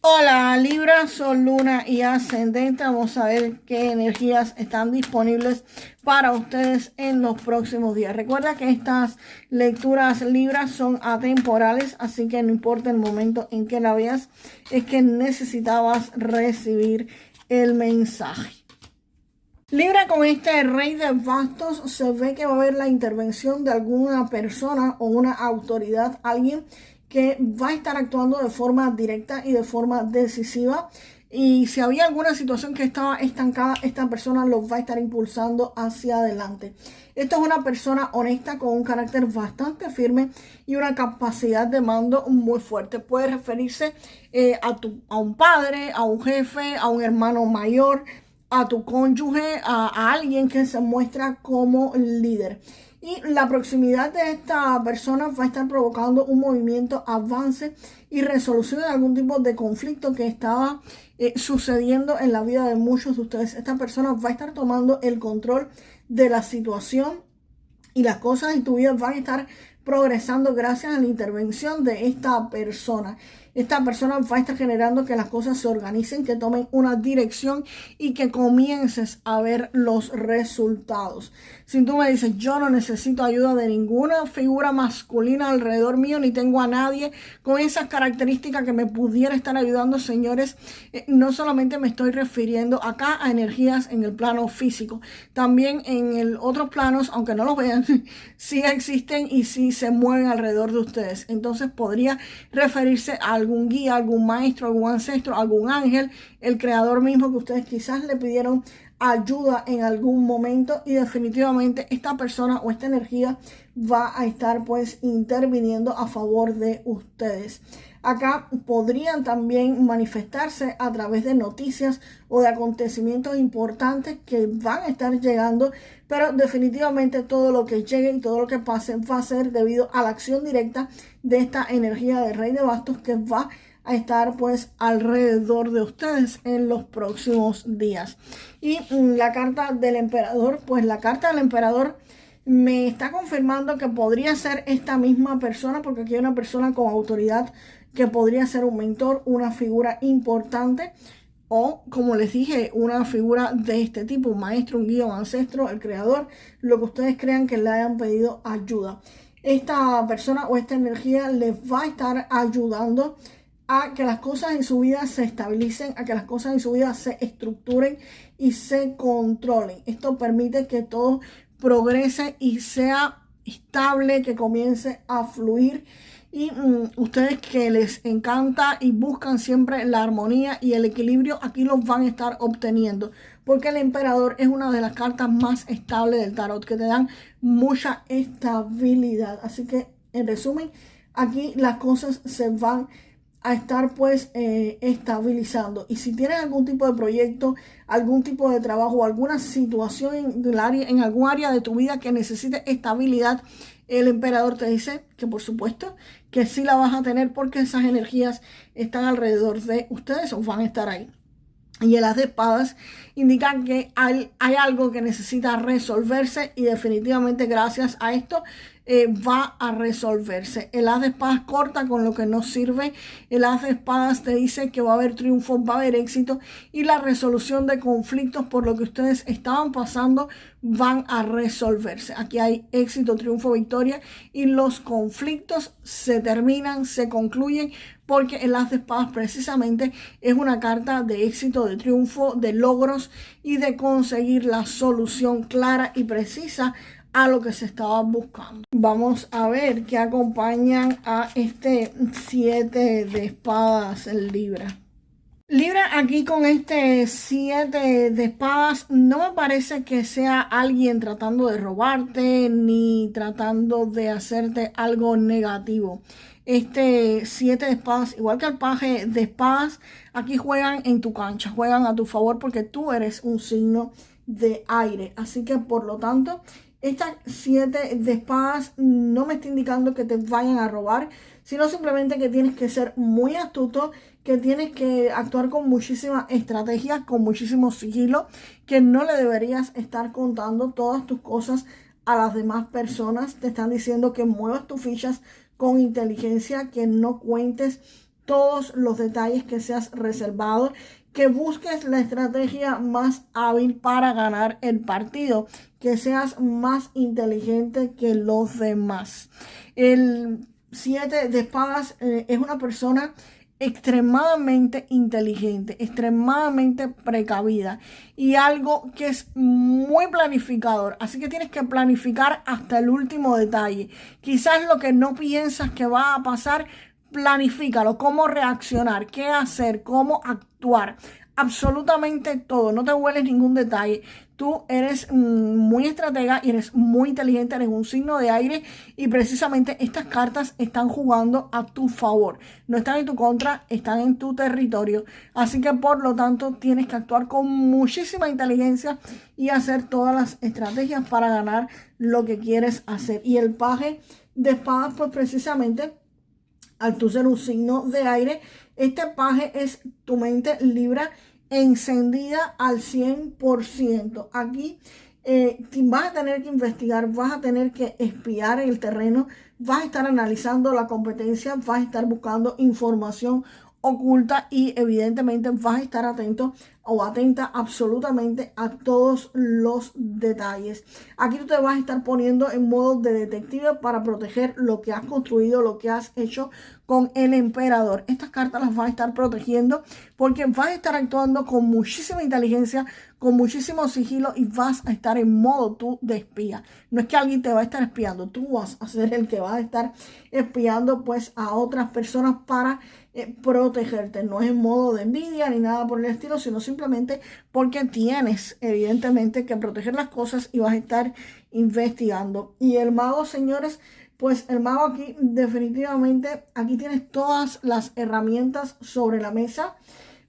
Hola Libra, Sol, Luna y Ascendente. Vamos a ver qué energías están disponibles para ustedes en los próximos días. Recuerda que estas lecturas Libra son atemporales, así que no importa el momento en que la veas, es que necesitabas recibir el mensaje. Libra, con este Rey de Bastos se ve que va a haber la intervención de alguna persona o una autoridad, alguien que va a estar actuando de forma directa y de forma decisiva. Y si había alguna situación que estaba estancada, esta persona los va a estar impulsando hacia adelante. Esta es una persona honesta con un carácter bastante firme y una capacidad de mando muy fuerte. Puede referirse a un padre, a un jefe, a un hermano mayor, a tu cónyuge, a alguien que se muestra como líder. Y la proximidad de esta persona va a estar provocando un movimiento, avance y resolución de algún tipo de conflicto que estaba sucediendo en la vida de muchos de ustedes. Esta persona va a estar tomando el control de la situación y las cosas en tu vida van a estar progresando gracias a la intervención de esta persona. Esta persona va a estar generando que las cosas se organicen, que tomen una dirección y que comiences a ver los resultados. Si tú me dices, yo no necesito ayuda de ninguna figura masculina alrededor mío, ni tengo a nadie con esas características que me pudiera estar ayudando, señores, no solamente me estoy refiriendo acá a energías en el plano físico, también en el otros planos, aunque no los vean, sí existen y sí se mueven alrededor de ustedes. Entonces podría referirse a algún guía, algún maestro, algún ancestro, algún ángel, el creador mismo que ustedes quizás le pidieron ayuda en algún momento, y definitivamente esta persona o esta energía va a estar pues interviniendo a favor de ustedes. Acá podrían también manifestarse a través de noticias o de acontecimientos importantes que van a estar llegando, pero definitivamente todo lo que llegue y todo lo que pase va a ser debido a la acción directa de esta energía de Rey de Bastos, que va a estar pues alrededor de ustedes en los próximos días. Y la carta del emperador, pues la carta del emperador me está confirmando que podría ser esta misma persona, porque aquí hay una persona con autoridad que podría ser un mentor, una figura importante, o como les dije, una figura de este tipo, un maestro, un guía, un ancestro, el creador, lo que ustedes crean que le hayan pedido ayuda. Esta persona o esta energía les va a estar ayudando a que las cosas en su vida se estabilicen, a que las cosas en su vida se estructuren y se controlen. Esto permite que todo progrese y sea estable, que comience a fluir. Y ustedes que les encanta y buscan siempre la armonía y el equilibrio, aquí los van a estar obteniendo, porque el emperador es una de las cartas más estables del tarot, que te dan mucha estabilidad. Así que, en resumen, aquí las cosas se van a estar pues estabilizando. Y si tienes algún tipo de proyecto, algún tipo de trabajo, alguna situación en algún área de tu vida que necesite estabilidad, el emperador te dice que por supuesto que sí la vas a tener, porque esas energías están alrededor de ustedes o van a estar ahí. Y el as de espadas indica que hay algo que necesita resolverse, y definitivamente gracias a esto va a resolverse. El as de espadas corta con lo que no sirve. El as de espadas te dice que va a haber triunfo, va a haber éxito, y la resolución de conflictos por lo que ustedes estaban pasando van a resolverse. Aquí hay éxito, triunfo, victoria, y los conflictos se terminan, se concluyen, porque el as de espadas precisamente es una carta de éxito, de triunfo, de logros y de conseguir la solución clara y precisa a lo que se estaba buscando. Vamos a ver qué acompañan a este 7 de espadas en Libra. Libra, aquí con este 7 de espadas, no me parece que sea alguien tratando de robarte ni tratando de hacerte algo negativo. Este 7 de espadas, igual que el paje de espadas, aquí juegan en tu cancha, juegan a tu favor, porque tú eres un signo de aire. Así que por lo tanto, esta 7 de espadas no me está indicando que te vayan a robar, sino simplemente que tienes que ser muy astuto, que tienes que actuar con muchísima estrategia, con muchísimo sigilo, que no le deberías estar contando todas tus cosas a las demás personas. Te están diciendo que muevas tus fichas con inteligencia, que no cuentes todos los detalles, que seas reservado, que busques la estrategia más hábil para ganar el partido, que seas más inteligente que los demás. El 7 de espadas es una persona extremadamente inteligente, extremadamente precavida y algo que es muy planificador. Así que tienes que planificar hasta el último detalle. Quizás lo que no piensas que va a pasar, planifícalo, cómo reaccionar, qué hacer, cómo actuar, absolutamente todo, no te hueles ningún detalle. Tú eres muy estratega y eres muy inteligente, eres un signo de aire y precisamente estas cartas están jugando a tu favor. No están en tu contra, están en tu territorio. Así que por lo tanto tienes que actuar con muchísima inteligencia y hacer todas las estrategias para ganar lo que quieres hacer. Y el paje de espadas, pues precisamente, al tú ser un signo de aire, este paje es tu mente Libra encendida al 100%. Aquí vas a tener que investigar, vas a tener que espiar el terreno, vas a estar analizando la competencia, vas a estar buscando información oculta y evidentemente vas a estar atento o atenta absolutamente a todos los detalles. Aquí tú te vas a estar poniendo en modo de detective para proteger lo que has construido, lo que has hecho con el emperador. Estas cartas las vas a estar protegiendo porque vas a estar actuando con muchísima inteligencia, con muchísimo sigilo y vas a estar en modo tú de espía. No es que alguien te va a estar espiando, tú vas a ser el que va a estar espiando pues a otras personas para protegerte. No es en modo de envidia ni nada por el estilo, sino simplemente porque tienes evidentemente que proteger las cosas y vas a estar investigando. Y el mago, señores, pues el mago aquí definitivamente, aquí tienes todas las herramientas sobre la mesa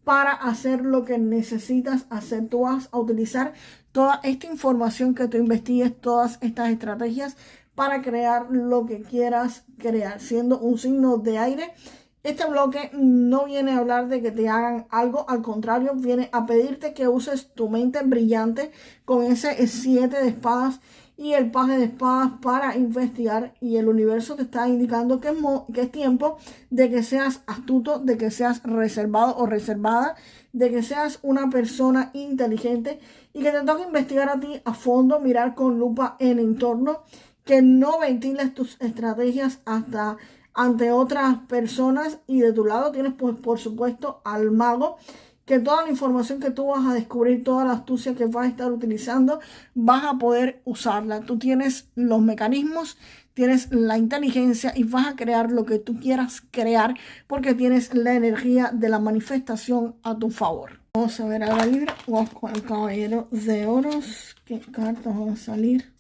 para hacer lo que necesitas hacer. Tú vas a utilizar toda esta información que tú investigues, todas estas estrategias para crear lo que quieras crear. Siendo un signo de aire, este bloque no viene a hablar de que te hagan algo, al contrario, viene a pedirte que uses tu mente brillante con ese 7 de espadas y el paje de espadas para investigar, y el universo te está indicando que es tiempo de que seas astuto, de que seas reservado o reservada, de que seas una persona inteligente y que te toque investigar a ti a fondo, mirar con lupa el entorno, que no ventiles tus estrategias hasta ante otras personas. Y de tu lado tienes pues por supuesto al mago, que toda la información que tú vas a descubrir, toda la astucia que vas a estar utilizando, vas a poder usarla. Tú tienes los mecanismos, tienes la inteligencia y vas a crear lo que tú quieras crear porque tienes la energía de la manifestación a tu favor. Vamos a ver a la Libra, vamos con el Caballero de Oros. ¿Qué cartas van a salir?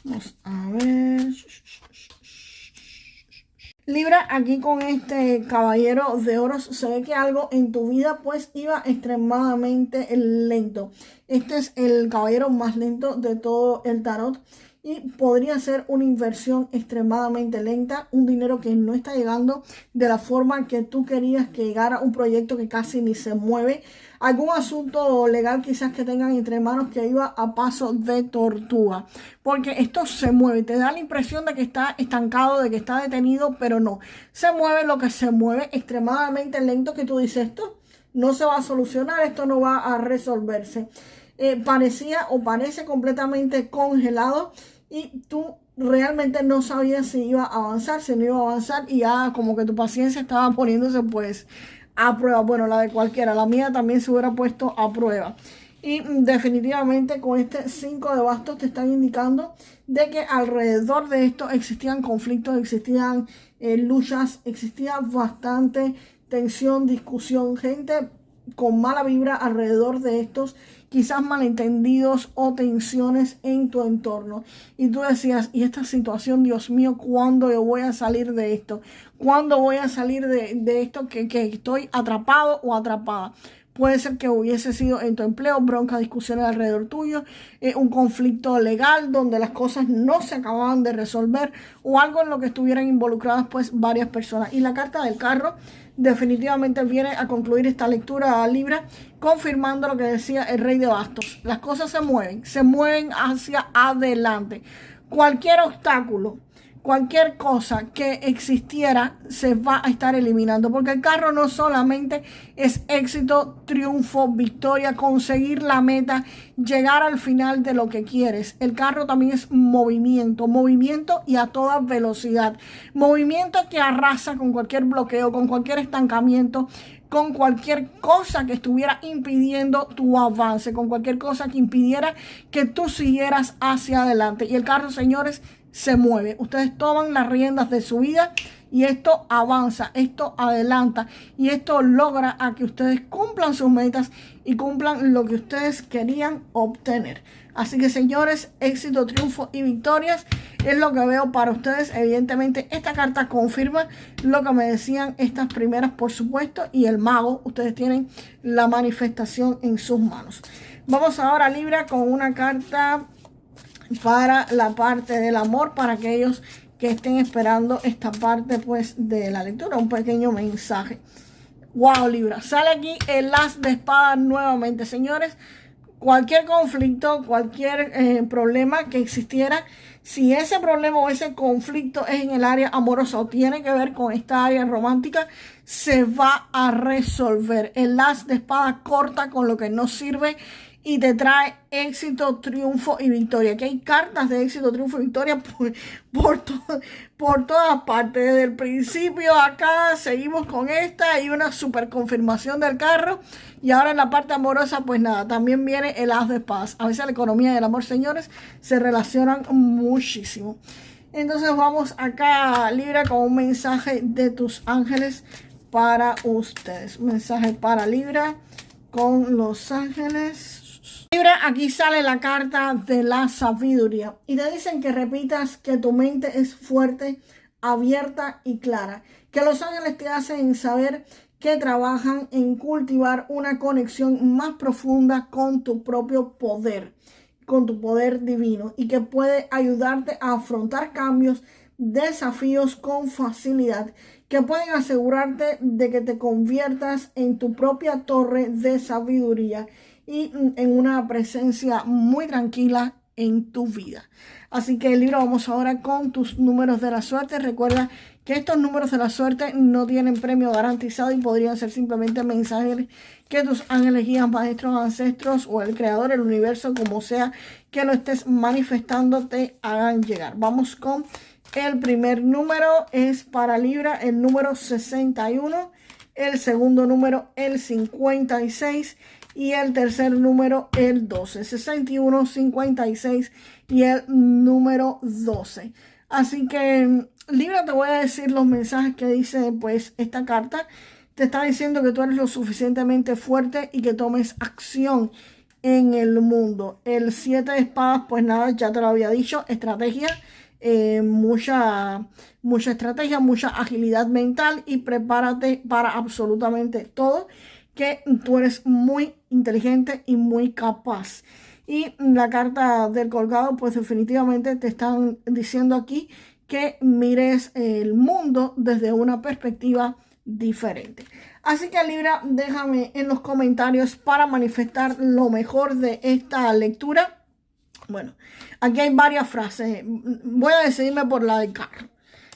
Vamos a ver. Libra, aquí con este Caballero de Oros se ve que algo en tu vida pues iba extremadamente lento. Este es el caballero más lento de todo el tarot y podría ser una inversión extremadamente lenta, un dinero que no está llegando de la forma que tú querías que llegara, un proyecto que casi ni se mueve, algún asunto legal quizás que tengan entre manos que iba a paso de tortuga, porque esto se mueve, te da la impresión de que está estancado, de que está detenido, pero no, se mueve lo que se mueve extremadamente lento, que tú dices esto no se va a solucionar, esto no va a resolverse. Parecía o parece completamente congelado y tú realmente no sabías si iba a avanzar, si no iba a avanzar, y ya como que tu paciencia estaba poniéndose pues a prueba. Bueno, la de cualquiera, la mía también se hubiera puesto a prueba. Y definitivamente con este 5 de bastos te están indicando de que alrededor de esto existían conflictos, existían luchas, existía bastante tensión, discusión, gente con mala vibra alrededor de estos, quizás malentendidos o tensiones en tu entorno. Y tú decías, y esta situación, Dios mío, ¿cuándo yo voy a salir de esto? ¿Cuándo voy a salir de esto que estoy atrapado o atrapada? Puede ser que hubiese sido en tu empleo, broncas, discusiones alrededor tuyo, un conflicto legal donde las cosas no se acababan de resolver o algo en lo que estuvieran involucradas pues varias personas. Y la carta del carro definitivamente viene a concluir esta lectura a Libra, confirmando lo que decía el Rey de Bastos. Las cosas se mueven hacia adelante. Cualquier obstáculo, cualquier cosa que existiera se va a estar eliminando, porque el carro no solamente es éxito, triunfo, victoria, conseguir la meta, llegar al final de lo que quieres. El carro también es movimiento, movimiento y a toda velocidad, movimiento que arrasa con cualquier bloqueo, con cualquier estancamiento, con cualquier cosa que estuviera impidiendo tu avance, con cualquier cosa que impidiera que tú siguieras hacia adelante. Y el carro, señores, se mueve. Ustedes toman las riendas de su vida y esto avanza, esto adelanta y esto logra a que ustedes cumplan sus metas y cumplan lo que ustedes querían obtener. Así que, señores, éxito, triunfo y victorias es lo que veo para ustedes. Evidentemente, esta carta confirma lo que me decían estas primeras, por supuesto, y el mago. Ustedes tienen la manifestación en sus manos. Vamos ahora, Libra, con una carta para la parte del amor, para aquellos que estén esperando esta parte pues de la lectura, un pequeño mensaje. Wow, Libra, sale aquí el as de espadas nuevamente, señores. Cualquier conflicto, cualquier problema que existiera, si ese problema o ese conflicto es en el área amorosa o tiene que ver con esta área romántica, se va a resolver. El as de espadas corta con lo que no sirve y te trae éxito, triunfo y victoria. Aquí hay cartas de éxito, triunfo y victoria por todas partes. Desde el principio acá seguimos con esta. Hay una super confirmación del carro. Y ahora en la parte amorosa, pues nada, también viene el as de espadas. A veces la economía y el amor, señores, se relacionan muchísimo. Entonces vamos acá, Libra, con un mensaje de tus ángeles para ustedes. Un mensaje para Libra con los ángeles. Libra, aquí sale la carta de la sabiduría y te dicen que repitas que tu mente es fuerte, abierta y clara, que los ángeles te hacen saber que trabajan en cultivar una conexión más profunda con tu propio poder, con tu poder divino, y que puede ayudarte a afrontar cambios, desafíos con facilidad, que pueden asegurarte de que te conviertas en tu propia torre de sabiduría y en una presencia muy tranquila en tu vida. Así que, Libra, vamos ahora con tus números de la suerte. Recuerda que estos números de la suerte no tienen premio garantizado y podrían ser simplemente mensajes que tus ángeles, guías, maestros, ancestros o el creador, el universo, como sea que lo estés manifestando, te hagan llegar. Vamos con el primer número, es para Libra el número 61, el segundo número el 56 y el tercer número el 12, 61, 56 y el número 12. Así que, Libra, te voy a decir los mensajes que dice pues esta carta. Te está diciendo que tú eres lo suficientemente fuerte y que tomes acción en el mundo. El 7 de espadas, pues nada, ya te lo había dicho, estrategia. Mucha estrategia, mucha agilidad mental y prepárate para absolutamente todo, que tú eres muy inteligente y muy capaz. Y la carta del colgado, pues definitivamente te están diciendo aquí que mires el mundo desde una perspectiva diferente. Así que, Libra, déjame en los comentarios para manifestar lo mejor de esta lectura. Bueno, aquí hay varias frases. Voy a decidirme por la del carro.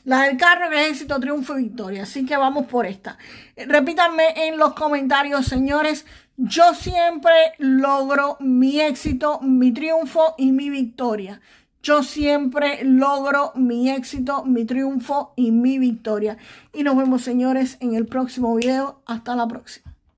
La del carro, que es éxito, triunfo y victoria. Así que vamos por esta. Repítanme en los comentarios, señores. Yo siempre logro mi éxito, mi triunfo y mi victoria. Yo siempre logro mi éxito, mi triunfo y mi victoria. Y nos vemos, señores, en el próximo video. Hasta la próxima.